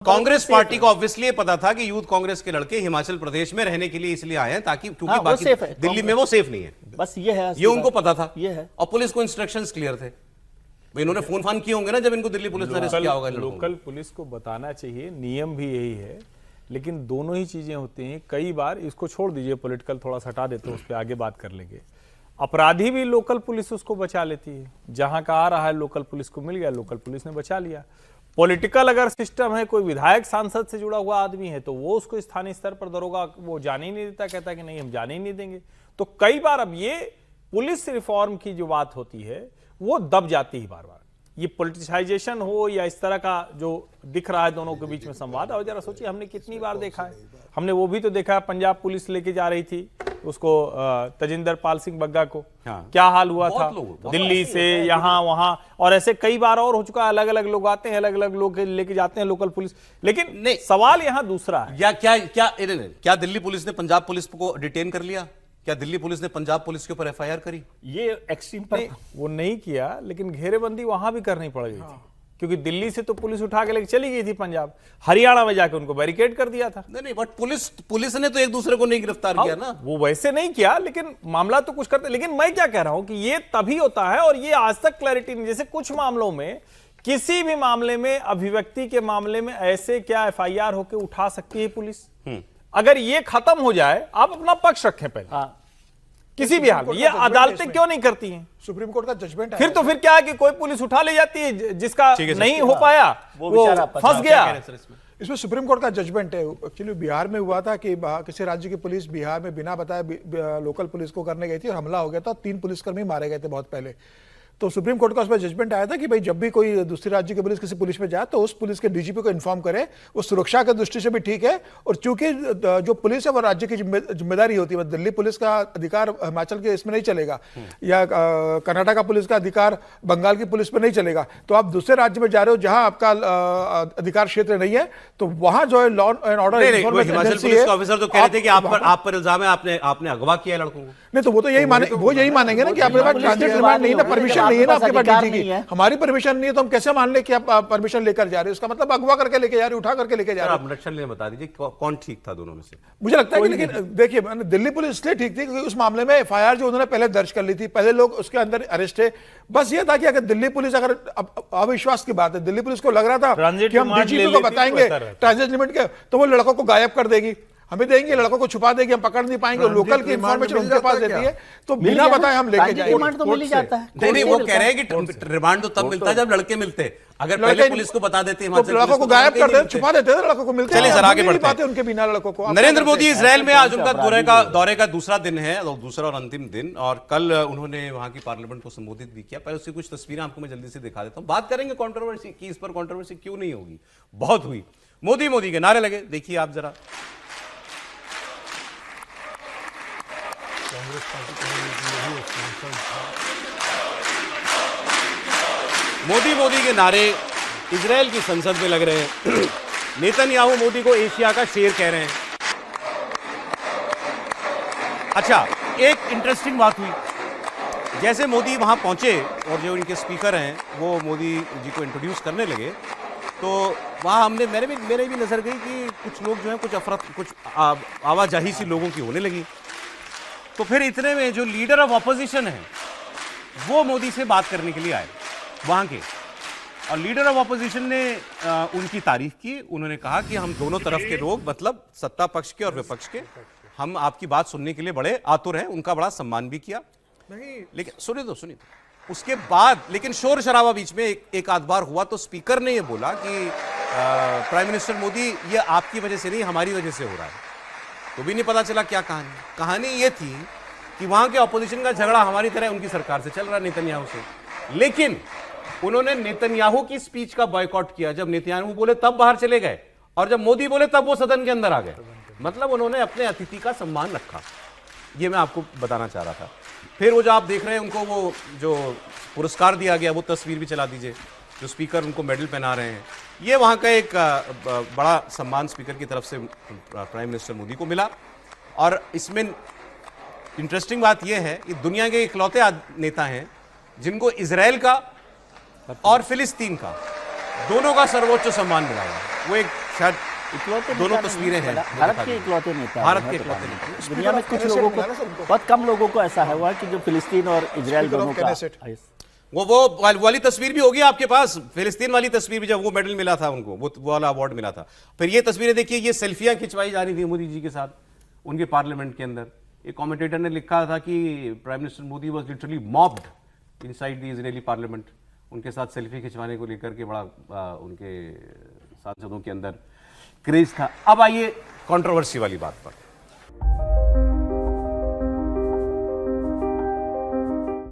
Congress party को obviously ये पता था कि यूथ कांग्रेस के लड़के हिमाचल प्रदेश में रहने के लिए इसलिए आए हैं ताकि क्योंकि बाकी दिल्ली में वो सेफ नहीं है। बस ये है, ये उनको पता था। ये है। और पुलिस को इंस्ट्रक्शंस क्लियर थे। इन्होंने फोन फान किए होंगे ना जब इनको दिल्ली पुलिस ने अरेस्ट किया होगा। लोकल पुलिस को बताना चाहिए, नियम भी यही है। लेकिन दोनों ही चीजें होती हैं। कई बार इसको छोड़ दीजिए, पॉलिटिकल थोड़ा सा हटा देते हैं, उस पर आगे बात कर लेंगे। अपराधी भी लोकल पुलिस उसको बचा लेती है। जहां का आ रहा है लोकल पुलिस को मिल गया, लोकल पुलिस ने बचा लिया। पॉलिटिकल अगर सिस्टम है, कोई विधायक सांसद से जुड़ा हुआ आदमी है तो वो उसको स्थानीय स्तर पर दरोगा वो जाने ही नहीं देता, कहता है कि नहीं हम जाने ही नहीं देंगे। तो कई बार अब ये पुलिस रिफॉर्म की जो बात होती है वो दब जाती है बार बार। ये पॉलिटिसाइजेशन हो या इस तरह का जो दिख रहा है दोनों के बीच में संवाद, और जरा सोचिए हमने कितनी बार देखा है। हमने वो भी तो देखा है, पंजाब पुलिस लेके जा रही थी उसको तजिंदर पाल सिंह बग्गा को। हाँ। क्या हाल हुआ था दिल्ली से यहाँ वहां, और ऐसे कई बार और हो चुका है। अलग अलग लोग आते हैं, अलग अलग लोग लेके जाते हैं लोकल पुलिस। लेकिन नहीं, सवाल यहाँ दूसरा है। क्या दिल्ली पुलिस ने पंजाब पुलिस को डिटेन कर लिया? क्या दिल्ली पुलिस ने पंजाब पुलिस के ऊपर एफआईआर करी? ये एक्सट्रीम पर वो नहीं किया, लेकिन घेरेबंदी वहां भी करनी पड़ गई थी। क्योंकि दिल्ली से तो पुलिस उठा के लेके चली गई थी पंजाब, हरियाणा में जाके उनको बैरिकेड कर दिया था। नहीं, बट पुलिस ने तो एक दूसरे को नहीं गिरफ्तार किया ना। वो वैसे नहीं किया, लेकिन मामला तो कुछ करते। लेकिन मैं क्या कह रहा हूं कि ये तभी होता है, और ये आज तक क्लैरिटी नहीं। जैसे कुछ मामलों में, किसी भी मामले में, अभिव्यक्ति के मामले में ऐसे क्या एफआईआर होकर उठा सकती है पुलिस? अगर ये खत्म हो जाए, आप अपना पक्ष रखें पहले। किसी भी हाल में ये अदालतें क्यों नहीं करती हैं? सुप्रीम कोर्ट का जजमेंट फिर तो फिर क्या है कि कोई पुलिस उठा ले जाती है जिसका नहीं हो पाया, वो फंस गया। इसमें सुप्रीम कोर्ट का जजमेंट है। एक्चुअली बिहार में हुआ था कि किसी राज्य की पुलिस बिहार में बिना बताए लोकल पुलिस को करने गई थी और हमला हो गया था। 3 पुलिसकर्मी मारे गए थे बहुत पहले। तो सुप्रीम कोर्ट का उसमें जजमेंट आया था कि भाई जब भी कोई दूसरे राज्य की पुलिस किसी पुलिस में जाए तो उस पुलिस के डीजीपी को इन्फॉर्म करे। वो सुरक्षा की दृष्टि से भी ठीक है, और चूंकि जो पुलिस है वो राज्य की जिम्मेदारी होती है। दिल्ली पुलिस का अधिकार हिमाचल के इसमें नहीं चलेगा, या कर्नाटक का पुलिस का अधिकार बंगाल की पुलिस पर नहीं चलेगा। तो आप दूसरे राज्य में जा रहे हो जहां आपका अधिकार क्षेत्र नहीं है, तो वहां जो है law and order Himachal police के ऑफिसर तो कह रहे थे कि आप पर इल्जाम है आपने अगवा किया लड़कों को। नहीं, तो वो तो यही मानेंगे ना कि आपके पास ट्रांजिट रिमांड नहीं है ना, परमिशन नहीं है ना आपके पास डीजी की। हमारी परमिशन नहीं है तो हम कैसे मान ले कि आप परमिशन लेकर जा रहे हो? उसका मतलब अगवा करके लेके जा रहे हो, उठा करके लेके जा रहे हो। आप नक्शल ने बता दीजिए कौन ठीक था दोनों में से? मुझे लगता है कि लेकिन देखिए, दिल्ली पुलिस इसलिए ठीक थी क्योंकि उस मामले में एफआईआर जो उन्होंने पहले दर्ज कर ली थी, पहले लोग उसके अंदर अरेस्ट है। बस ये था कि अगर दिल्ली पुलिस, अगर अविश्वास की बात है, दिल्ली पुलिस को लग रहा था कि हम डीजीपी को बताएंगे ट्रांजिट लिमिट के तो वो लड़कों को गायब कर देगी, हमें देंगे, लड़कों को छुपा देगी, हम पकड़ नहीं पाएंगे। लोकल की इंफॉर्मेशन उनके पास देती है तो बिना बताए हम लेके जाएंगे। रिमांड तो मिल ही जाता है। नहीं, वो कह रहे हैं कि रिमांड तो तब मिलता है जब लड़के मिलते। अगर पहले पुलिस को बता देते, तो लड़कों को गायब कर देते, छुपा देते थे, लड़कों को मिलते। चलिए सर, आगे बढ़ते हैं। उनके बिना लड़कों को। नरेंद्र मोदी इजरायल में आज उनका दौरे का दूसरा दिन है, दूसरा और अंतिम दिन, और कल उन्होंने वहां की पार्लियामेंट को संबोधित भी किया। पहले उसकी कुछ तस्वीरें आपको मैं जल्दी से दिखा देता हूं। बात करेंगे कंट्रोवर्सी की, इस पर कंट्रोवर्सी क्यों नहीं होगी, बहुत हुई। मोदी के नारे लगे, देखिए आप जरा। मोदी के नारे इजरायल की संसद में लग रहे हैं। नेतन्याहू मोदी को एशिया का शेर कह रहे हैं। अच्छा, एक इंटरेस्टिंग बात हुई, जैसे मोदी वहां पहुंचे और जो इनके स्पीकर हैं वो मोदी जी को इंट्रोड्यूस करने लगे, तो वहां मेरे भी नजर गई कि कुछ लोग जो है कुछ आवाजाही सी लोगों की होने लगी। तो फिर इतने में जो लीडर ऑफ ऑपोजिशन है वो मोदी से बात करने के लिए आए वहां के, और लीडर ऑफ ऑपोजिशन ने उनकी तारीफ की। उन्होंने कहा कि हम दोनों तरफ के लोग, मतलब सत्ता पक्ष के और विपक्ष के, हम आपकी बात सुनने के लिए बड़े आतुर हैं। उनका बड़ा सम्मान भी किया। लेकिन सुनिए तो उसके बाद लेकिन शोर शराबा बीच में एक आध बार हुआ, तो स्पीकर ने यह बोला कि प्राइम मिनिस्टर मोदी, ये आपकी वजह से नहीं हमारी वजह से हो रहा है। तो भी नहीं पता चला क्या कहानी ये थी कि वहां के ऑपोजिशन का झगड़ा हमारी तरह उनकी सरकार से चल रहा है, नेतन्याहू से। लेकिन उन्होंने नेतन्याहू की स्पीच का बॉयकॉट किया। जब नेतन्याहू बोले तब बाहर चले गए, और जब मोदी बोले तब वो सदन के अंदर आ गए। मतलब उन्होंने अपने अतिथि का सम्मान रखा। ये मैं आपको बताना चाह रहा था। फिर वो जो आप देख रहे हैं, उनको वो जो पुरस्कार दिया गया वो तस्वीर भी चला दीजिए, जो स्पीकर उनको मेडल पहना रहे हैं। ये वहाँ का एक बड़ा सम्मान स्पीकर की तरफ से प्राइम मिनिस्टर मोदी को मिला। और इसमें इंटरेस्टिंग बात यह है कि दुनिया के इकलौते नेता हैं जिनको इजराइल का और फिलिस्तीन का दोनों का सर्वोच्च सम्मान मिला है। वो एक शायद इकलौते दोनों नेता नहीं तस्वीरें हैं हैं। भारत के इकलौते नेता भारत हैं, के पता इकलौते नहीं। नेता। दुनिया में कुछ लोगों को, बहुत कम लोगों को ऐसा हुआ कि जो फिलिस्तीन और इजराइल Speaker of दोनों का Knesset। वो वाली तस्वीर भी होगी आपके पास, फिलिस्तीन वाली तस्वीर भी, जब वो मेडल मिला था उनको, वो वाला अवार्ड मिला था। फिर ये तस्वीरें देखिए, ये सेल्फियां खिंचवाई जा रही थी मोदी जी के साथ उनके पार्लियामेंट के अंदर। एक कमेंटेटर ने लिखा था कि prime minister Modi was literally mopped inside the Israeli parliament. उनके साथ सेल्फी खिंचवाने को लेकर के बड़ा उनके सांसदों के अंदर क्रेज था। अब आइए कंट्रोवर्सी वाली बात पर।